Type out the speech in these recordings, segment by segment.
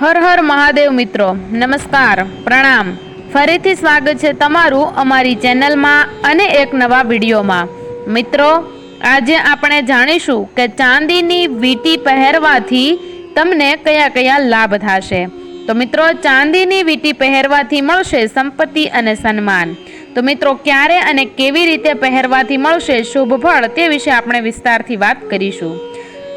હર હર મહાદેવ મિત્રો, નમસ્કાર, પ્રણામ. ફરીથી સ્વાગત છે તમારું અમારી ચેનલમાં અને એક નવા વિડીયોમાં. મિત્રો, આજે આપણે જાણીશું કે ચાંદીની વીંટી પહેરવાથી તમને કયા કયા લાભ થશે. તો મિત્રો, ચાંદીની વીંટી પહેરવાથી મળશે સંપત્તિ અને સન્માન. તો મિત્રો, ક્યારે અને કેવી રીતે પહેરવાથી મળશે શુભ ફળ તે વિશે આપણે વિસ્તારથી વાત કરીશું.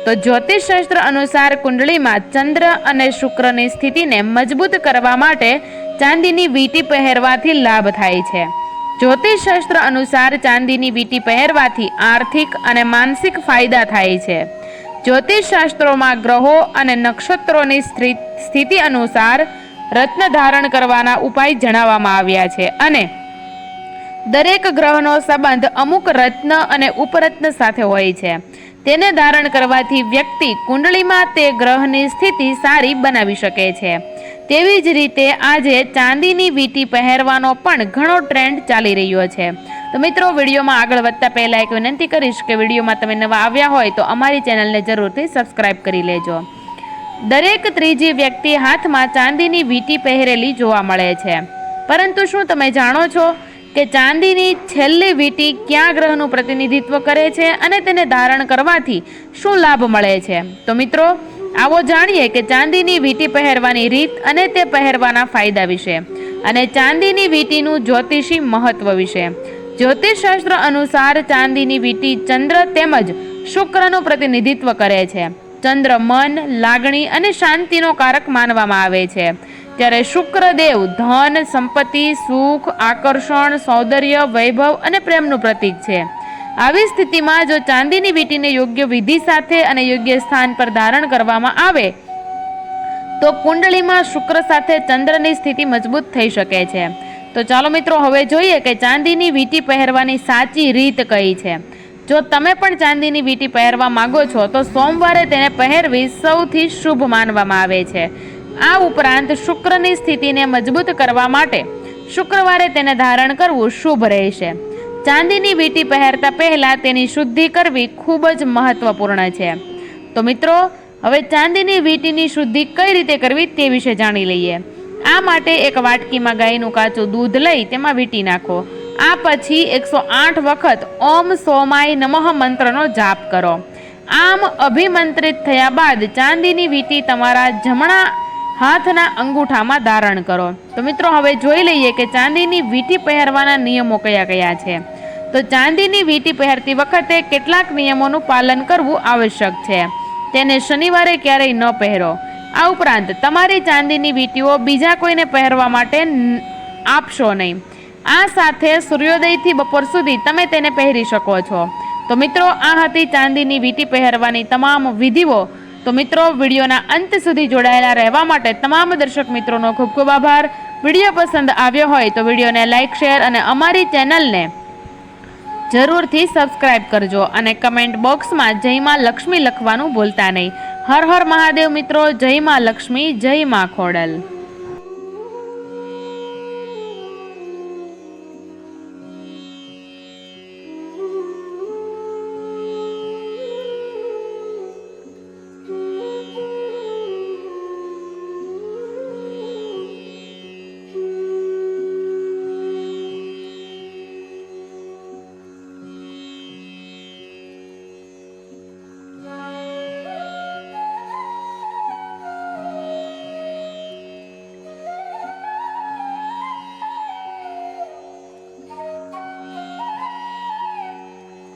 તો જ્યોતિષ શાસ્ત્ર અનુસાર કુંડળીમાં ચંદ્ર અને શુક્રની સ્થિતિને મજબૂત કરવા માટે ચાંદીની વીંટી પહેરવાથી લાભ થાય છે. જ્યોતિષ શાસ્ત્ર અનુસાર ચાંદીની વીંટી પહેરવાથી આર્થિક અને માનસિક ફાયદા થાય છે. જ્યોતિષ શાસ્ત્રોમાં ગ્રહો અને નક્ષત્રોની સ્થિતિ અનુસાર રત્ન ધારણ કરવાના ઉપાય જણાવવામાં આવ્યા છે અને દરેક ગ્રહનો સંબંધ અમુક રત્ન અને ઉપરત્ન સાથે હોય છે. તેને ધારણ કરવાથી વ્યક્તિ કુંડળીમાં તે ગ્રહની સ્થિતિ સારી બનાવી શકે છે. તેવી જ રીતે આજે ચાંદીની વીંટી પહેરવાનો પણ ઘણો ટ્રેન્ડ ચાલી રહ્યો છે. તો મિત્રો, વિડીયોમાં આગળ વધતા પહેલા એક વિનંતી કરીશ કે વિડીયોમાં તમે નવા આવ્યા હોય તો અમારી ચેનલને જરૂરથી સબસ્ક્રાઇબ કરી લેજો. દરેક ત્રીજી વ્યક્તિ હાથમાં ચાંદીની વીંટી પહેરેલી જોવા મળે છે. પરંતુ શું તમે જાણો છો કે ચાંદીની છેલ્લી વીંટી કયા ગ્રહનું પ્રતિનિધિત્વ કરે છે અને તેને ધારણ કરવાથી શું લાભ મળે છે? તો મિત્રો, આવો જાણીએ કે ચાંદીની વીંટી પહેરવાની રીત અને તે પહેરવાના ફાયદા વિશે અને ચાંદીની વીંટીનું જ્યોતિષી મહત્વ વિશે. જ્યોતિષશાસ્ત્ર અનુસાર ચાંદીની વીંટી ચંદ્ર તેમજ શુક્રનું પ્રતિનિધિત્વ કરે છે. ચંદ્ર મન, લાગણી અને શાંતિનો કારક માનવામાં આવે છે, ત્યારે શુક્રદેવ ધન, સંપત્તિ, સુખ, આકર્ષણ, સૌંદર્ય, વૈભવ અને પ્રેમનું પ્રતીક છે. આવી સ્થિતિમાં જો ચાંદીની વીંટીને યોગ્ય વિધિ સાથે અને યોગ્ય સ્થાન પર ધારણ કરવામાં આવે તો કુંડળીમાં શુક્ર સાથે ચંદ્રની સ્થિતિ મજબૂત થઈ શકે છે. તો ચાલો મિત્રો, હવે જોઈએ કે ચાંદીની વીંટી પહેરવાની સાચી રીત કઈ છે. જો તમે પણ ચાંદીની વીંટી પહેરવા માંગો છો તો સોમવારે તેને પહેરવી સૌથી શુભ માનવામાં આવે છે. આ ઉપરાંત શુક્રની સ્થિતિને મજબૂત કરવા માટે શુક્રવારે તેને ધારણ કરવું શુભ રહેશે. ચાંદીની વીંટી પહેરતા પહેલા તેની શુદ્ધિ કરવી ખૂબ જ મહત્વપૂર્ણ છે. તો મિત્રો, હવે ચાંદીની વીંટીની શુદ્ધિ કઈ રીતે કરવી તે વિશે જાણી લઈએ. આ માટે એક વાટકીમાં ગાયનું કાચું દૂધ લઈ તેમાં વીંટી નાખો. આ પછી 108 વખત ઓમ સોમાય નમઃ મંત્રનો જાપ કરો. આમ અભિમંત્રિત થયા બાદ ચાંદીની વીંટી તમારા જમણા હાથના અંગૂઠામાં ધારણ કરો. તો મિત્રો, હવે જોઈ લઈએ કે ચાંદીની વીંટી પહેરવાના નિયમો કયા કયા છે. તો ચાંદીની વીંટી પહેરતી વખતે કેટલાક નિયમોનું પાલન કરવું આવશ્યક છે. તેને શનિવારે ક્યારેય ન પહેરો. આ ઉપરાંત તમારી ચાંદીની વીંટીઓ બીજા કોઈને પહેરવા માટે આપશો નહીં. આ સાથે સૂર્યોદયથી બપોર સુધી તમે તેને પહેરી શકો છો. તો મિત્રો, આ હતી ચાંદીની વીંટી પહેરવાની તમામ વિધિઓ. તો મિત્રો, વિડીયોના અંત સુધી જોડાયેલા રહેવા માટે તમામ દર્શક મિત્રોનો ખૂબ ખૂબ આભાર. વિડીયો પસંદ આવ્યો હોય તો વિડીયોને લાઇક, શેર અને અમારી ચેનલને જરૂરથી સબસ્ક્રાઇબ કરજો અને કમેન્ટ બોક્સમાં જય માં લક્ષ્મી લખવાનું ભૂલતા નહીં. હર હર મહાદેવ મિત્રો. જય માં લક્ષ્મી, જય માં ખોડલ.